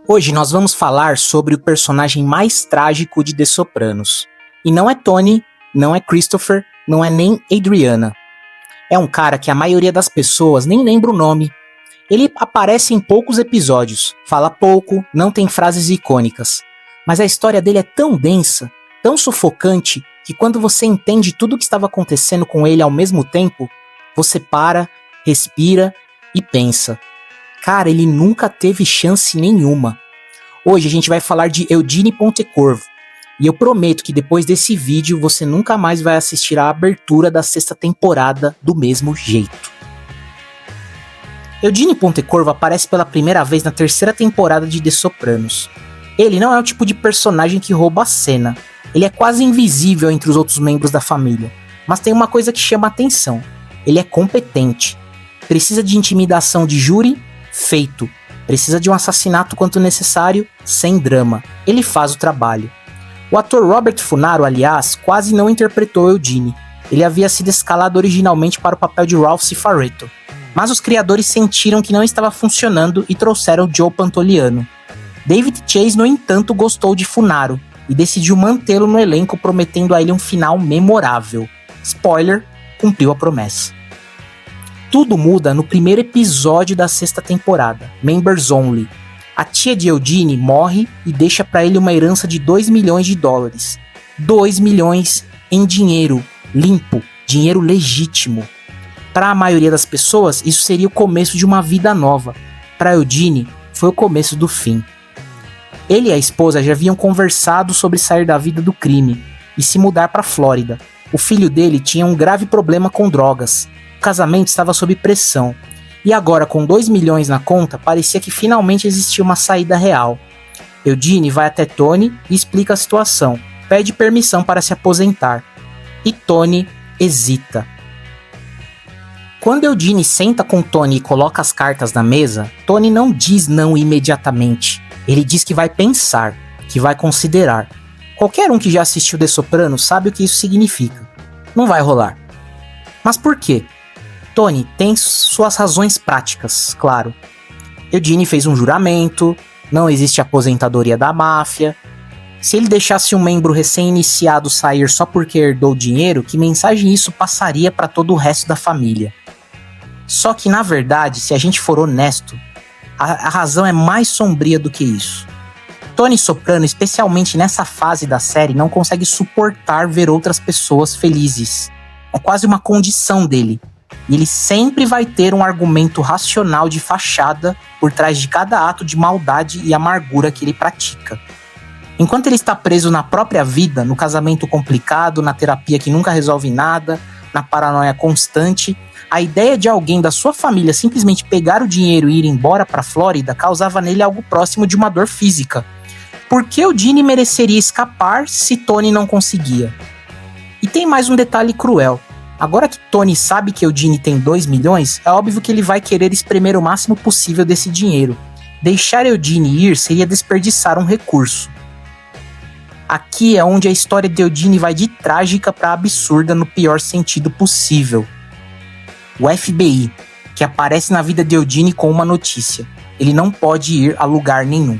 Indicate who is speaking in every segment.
Speaker 1: Hoje nós vamos falar sobre o personagem mais trágico de The Sopranos. E não é Tony, não é Christopher, não é nem Adriana. É um cara que a maioria das pessoas nem lembra o nome. Ele aparece em poucos episódios, fala pouco, não tem frases icônicas. Mas a história dele é tão densa, tão sufocante, que quando você entende tudo o que estava acontecendo com ele ao mesmo tempo, você para, respira e pensa. Cara, ele nunca teve chance nenhuma. Hoje a gente vai falar de Eugene Pontecorvo. E eu prometo que depois desse vídeo você nunca mais vai assistir a abertura da 6ª temporada do mesmo jeito. Eugene Pontecorvo aparece pela primeira vez na 3ª temporada de The Sopranos. Ele não é o tipo de personagem que rouba a cena. Ele é quase invisível entre os outros membros da família. Mas tem uma coisa que chama a atenção. Ele é competente. Precisa de intimidação de júri? Feito. Precisa de um assassinato quanto necessário? Sem drama. Ele faz o trabalho. O ator Robert Funaro, aliás, quase não interpretou Eugene. Ele havia sido escalado originalmente para o papel de Ralph Cifaretto. Mas os criadores sentiram que não estava funcionando e trouxeram Joe Pantoliano. David Chase, no entanto, gostou de Funaro e decidiu mantê-lo no elenco, prometendo a ele um final memorável. Spoiler, cumpriu a promessa. Tudo muda no primeiro episódio da 6ª temporada, Members Only. A tia de Eugene morre e deixa para ele uma herança de $2 milhões. 2 milhões em dinheiro limpo, dinheiro legítimo. Para a maioria das pessoas, isso seria o começo de uma vida nova. Para Eugene, foi o começo do fim. Ele e a esposa já haviam conversado sobre sair da vida do crime e se mudar para a Flórida. O filho dele tinha um grave problema com drogas. O casamento estava sob pressão. E agora, com 2 milhões na conta, parecia que finalmente existia uma saída real. Eugene vai até Tony e explica a situação. Pede permissão para se aposentar. E Tony hesita. Quando Eugene senta com Tony e coloca as cartas na mesa, Tony não diz não imediatamente. Ele diz que vai pensar, que vai considerar. Qualquer um que já assistiu The Sopranos sabe o que isso significa. Não vai rolar. Mas por quê? Tony tem suas razões práticas, claro. Eugene fez um juramento, não existe aposentadoria da máfia. Se ele deixasse um membro recém-iniciado sair só porque herdou dinheiro, que mensagem isso passaria para todo o resto da família? Só que, na verdade, se a gente for honesto, a razão é mais sombria do que isso. Tony Soprano, especialmente nessa fase da série, não consegue suportar ver outras pessoas felizes. É quase uma condição dele. E ele sempre vai ter um argumento racional de fachada por trás de cada ato de maldade e amargura que ele pratica. Enquanto ele está preso na própria vida, no casamento complicado, na terapia que nunca resolve nada, na paranoia constante, a ideia de alguém da sua família simplesmente pegar o dinheiro e ir embora para a Flórida causava nele algo próximo de uma dor física. Por que Eugene mereceria escapar se Tony não conseguia? E tem mais um detalhe cruel. Agora que Tony sabe que Eugene tem 2 milhões, é óbvio que ele vai querer espremer o máximo possível desse dinheiro. Deixar Eugene ir seria desperdiçar um recurso. Aqui é onde a história de Eugene vai de trágica para absurda no pior sentido possível. O FBI, que aparece na vida de Eugene com uma notícia. Ele não pode ir a lugar nenhum.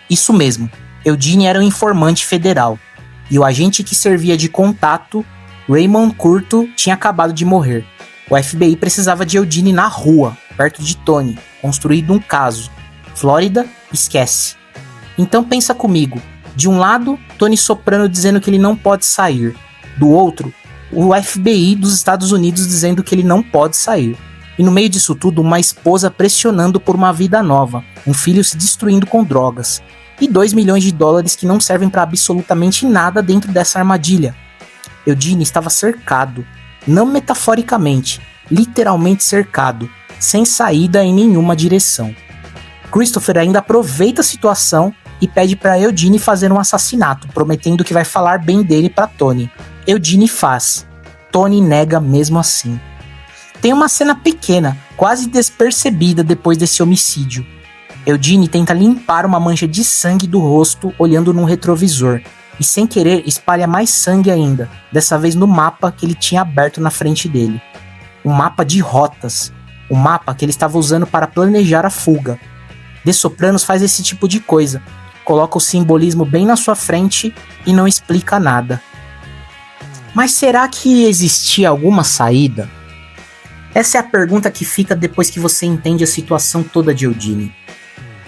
Speaker 1: Isso mesmo, Eugene era um informante federal. E o agente que servia de contato, Raymond Curto, tinha acabado de morrer. O FBI precisava de Eugene na rua, perto de Tony, construído um caso. Flórida, esquece. Então pensa comigo. De um lado, Tony Soprano dizendo que ele não pode sair. Do outro, o FBI dos Estados Unidos dizendo que ele não pode sair. E no meio disso tudo, uma esposa pressionando por uma vida nova, um filho se destruindo com drogas, e $2 milhões que não servem para absolutamente nada dentro dessa armadilha. Eugene estava cercado, não metaforicamente, literalmente cercado, sem saída em nenhuma direção. Christopher ainda aproveita a situação e pede para Eugene fazer um assassinato, prometendo que vai falar bem dele para Tony. Eugene faz. Tony nega mesmo assim. Tem uma cena pequena, quase despercebida depois desse homicídio. Eugene tenta limpar uma mancha de sangue do rosto olhando num retrovisor. E sem querer espalha mais sangue ainda, dessa vez no mapa que ele tinha aberto na frente dele. Um mapa de rotas. O mapa que ele estava usando para planejar a fuga. The Sopranos faz esse tipo de coisa. Coloca o simbolismo bem na sua frente e não explica nada. Mas será que existia alguma saída? Essa é a pergunta que fica depois que você entende a situação toda de Eugene.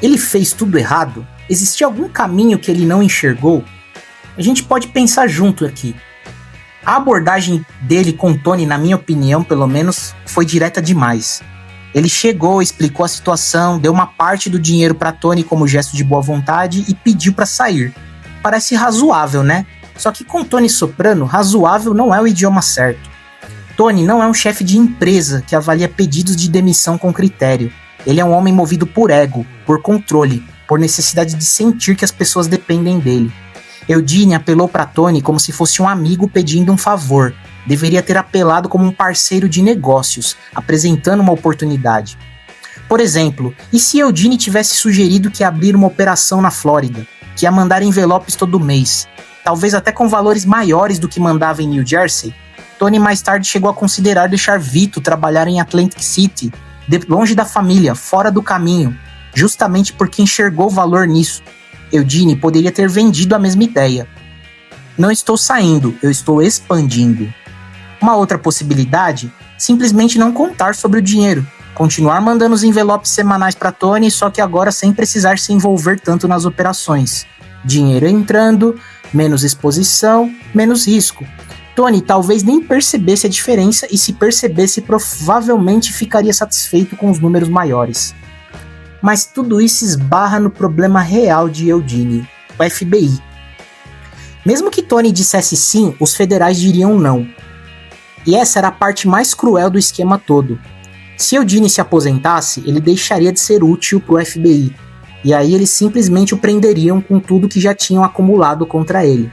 Speaker 1: Ele fez tudo errado? Existia algum caminho que ele não enxergou? A gente pode pensar junto aqui. A abordagem dele com Tony, na minha opinião, pelo menos, foi direta demais. Ele chegou, explicou a situação, deu uma parte do dinheiro para Tony como gesto de boa vontade e pediu para sair. Parece razoável, né? Só que com Tony Soprano, razoável não é o idioma certo. Tony não é um chefe de empresa que avalia pedidos de demissão com critério. Ele é um homem movido por ego, por controle, por necessidade de sentir que as pessoas dependem dele. Eugene apelou para Tony como se fosse um amigo pedindo um favor. Deveria ter apelado como um parceiro de negócios, apresentando uma oportunidade. Por exemplo, e se Eugene tivesse sugerido que ia abrir uma operação na Flórida, que ia mandar envelopes todo mês, talvez até com valores maiores do que mandava em New Jersey? Tony mais tarde chegou a considerar deixar Vito trabalhar em Atlantic City, longe da família, fora do caminho, justamente porque enxergou valor nisso. Eugene poderia ter vendido a mesma ideia. Não estou saindo, eu estou expandindo. Uma outra possibilidade, simplesmente não contar sobre o dinheiro, continuar mandando os envelopes semanais para Tony, só que agora sem precisar se envolver tanto nas operações. Dinheiro entrando, menos exposição, menos risco. Tony talvez nem percebesse a diferença e se percebesse provavelmente ficaria satisfeito com os números maiores. Mas tudo isso esbarra no problema real de Eugene, o FBI. Mesmo que Tony dissesse sim, os federais diriam não. E essa era a parte mais cruel do esquema todo. Se Eugene se aposentasse, ele deixaria de ser útil para o FBI. E aí eles simplesmente o prenderiam com tudo que já tinham acumulado contra ele.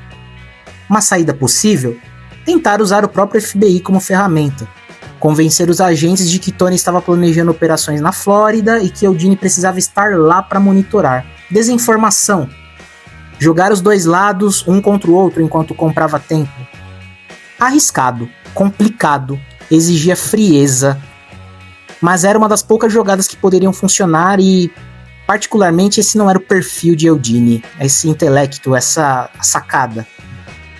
Speaker 1: Uma saída possível? Tentar usar o próprio FBI como ferramenta. Convencer os agentes de que Tony estava planejando operações na Flórida e que Eugene precisava estar lá para monitorar. Desinformação. Jogar os dois lados, um contra o outro enquanto comprava tempo. Arriscado, complicado, exigia frieza. Mas era uma das poucas jogadas que poderiam funcionar e, particularmente, esse não era o perfil de Eugene, esse intelecto, essa sacada.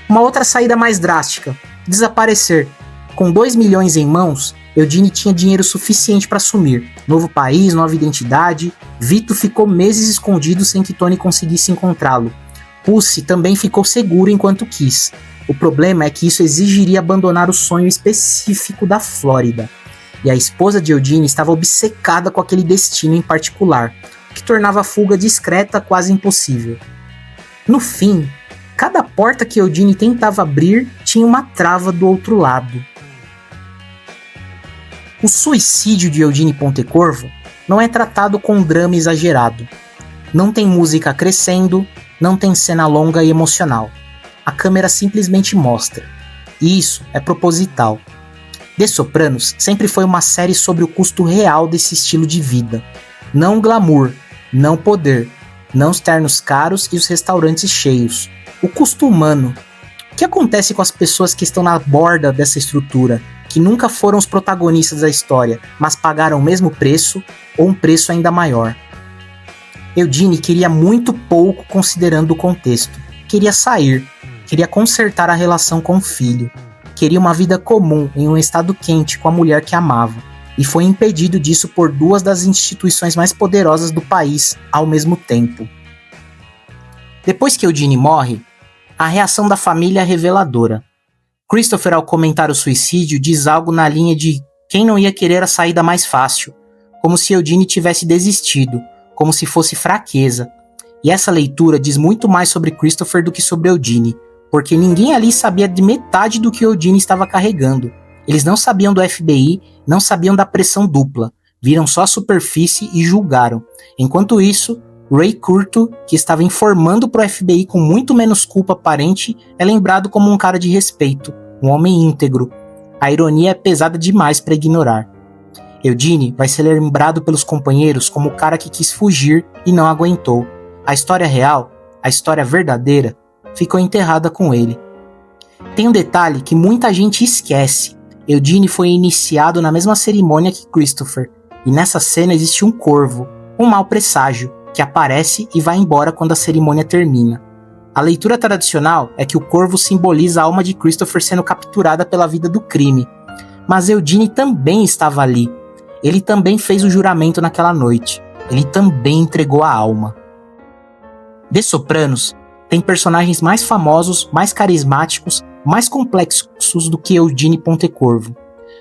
Speaker 1: Uma outra saída mais drástica, desaparecer. Com 2 milhões em mãos, Eugene tinha dinheiro suficiente para assumir. Novo país, nova identidade. Vito ficou meses escondido sem que Tony conseguisse encontrá-lo. Pussy também ficou seguro enquanto quis. O problema é que isso exigiria abandonar o sonho específico da Flórida. E a esposa de Eugene estava obcecada com aquele destino em particular, o que tornava a fuga discreta quase impossível. No fim, cada porta que Eugene tentava abrir tinha uma trava do outro lado. O suicídio de Eugene Pontecorvo não é tratado com drama exagerado. Não tem música crescendo, não tem cena longa e emocional. A câmera simplesmente mostra. E isso é proposital. The Sopranos sempre foi uma série sobre o custo real desse estilo de vida. Não glamour, não poder, não os ternos caros e os restaurantes cheios. O custo humano. O que acontece com as pessoas que estão na borda dessa estrutura, que nunca foram os protagonistas da história, mas pagaram o mesmo preço ou um preço ainda maior? Eugene queria muito pouco considerando o contexto. Queria sair, queria consertar a relação com o filho. Queria uma vida comum em um estado quente com a mulher que amava. E foi impedido disso por duas das instituições mais poderosas do país ao mesmo tempo. Depois que Eugene morre, a reação da família é reveladora. Christopher, ao comentar o suicídio, diz algo na linha de quem não ia querer a saída mais fácil, como se Eugene tivesse desistido, como se fosse fraqueza. E essa leitura diz muito mais sobre Christopher do que sobre Eugene, porque ninguém ali sabia de metade do que Eugene estava carregando. Eles não sabiam do FBI, não sabiam da pressão dupla, viram só a superfície e julgaram. Enquanto isso, Ray Curto, que estava informando para o FBI com muito menos culpa aparente, é lembrado como um cara de respeito, um homem íntegro. A ironia é pesada demais para ignorar. Eugene vai ser lembrado pelos companheiros como o cara que quis fugir e não aguentou. A história real, a história verdadeira, ficou enterrada com ele. Tem um detalhe que muita gente esquece. Eugene foi iniciado na mesma cerimônia que Christopher, e nessa cena existe um corvo, um mau presságio, que aparece e vai embora quando a cerimônia termina. A leitura tradicional é que o corvo simboliza a alma de Christopher sendo capturada pela vida do crime. Mas Eugene também estava ali. Ele também fez o juramento naquela noite. Ele também entregou a alma. The Sopranos tem personagens mais famosos, mais carismáticos, mais complexos do que Eugene Pontecorvo.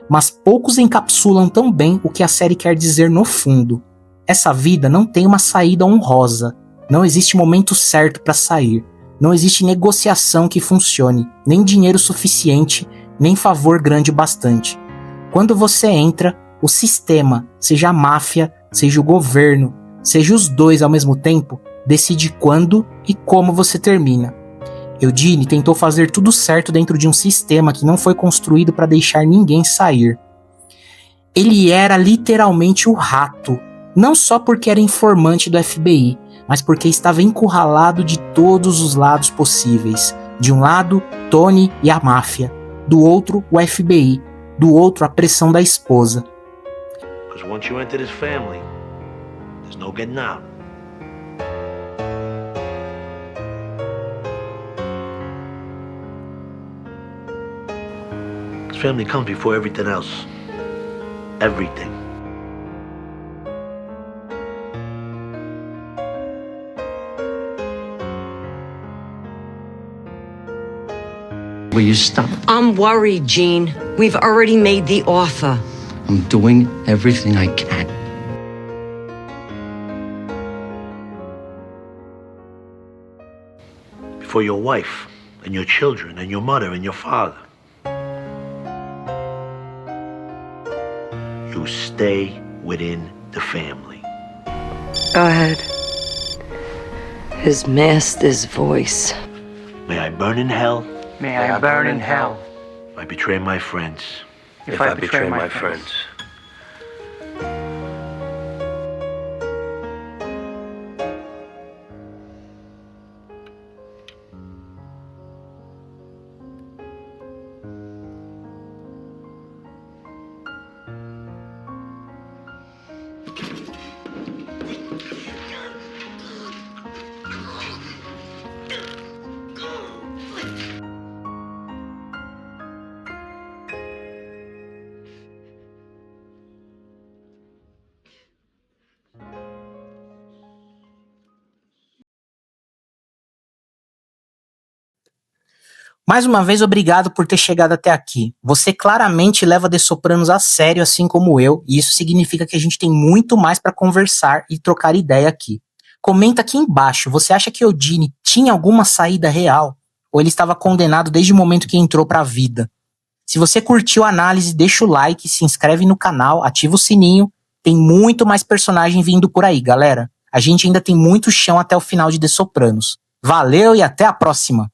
Speaker 1: Mas poucos encapsulam tão bem o que a série quer dizer no fundo. Essa vida não tem uma saída honrosa. Não existe momento certo para sair. Não existe negociação que funcione, nem dinheiro suficiente, nem favor grande o bastante. Quando você entra, o sistema, seja a máfia, seja o governo, seja os dois ao mesmo tempo, decide quando e como você termina. Eugene tentou fazer tudo certo dentro de um sistema que não foi construído para deixar ninguém sair. Ele era literalmente o rato, não só porque era informante do FBI, mas porque estava encurralado de todos os lados possíveis. De um lado, Tony e a máfia. Do outro, o FBI. Do outro, a pressão da esposa.
Speaker 2: Because once you enter this family, there's no getting out. This family comes before everything else. Everything.
Speaker 3: Will you stop?
Speaker 4: I'm worried, Gene. We've already made the offer.
Speaker 3: I'm doing everything I can.
Speaker 2: For your wife and your children and your mother and your father. You stay within the family.
Speaker 4: Go ahead. His master's voice.
Speaker 2: May I burn in hell
Speaker 5: May I burn in hell
Speaker 2: if I betray my friends.
Speaker 5: if I betray my friends.
Speaker 1: Mais uma vez, obrigado por ter chegado até aqui. Você claramente leva The Sopranos a sério, assim como eu, e isso significa que a gente tem muito mais para conversar e trocar ideia aqui. Comenta aqui embaixo, você acha que Eugene tinha alguma saída real? Ou ele estava condenado desde o momento que entrou para a vida? Se você curtiu a análise, deixa o like, se inscreve no canal, ativa o sininho. Tem muito mais personagem vindo por aí, galera. A gente ainda tem muito chão até o final de The Sopranos. Valeu e até a próxima!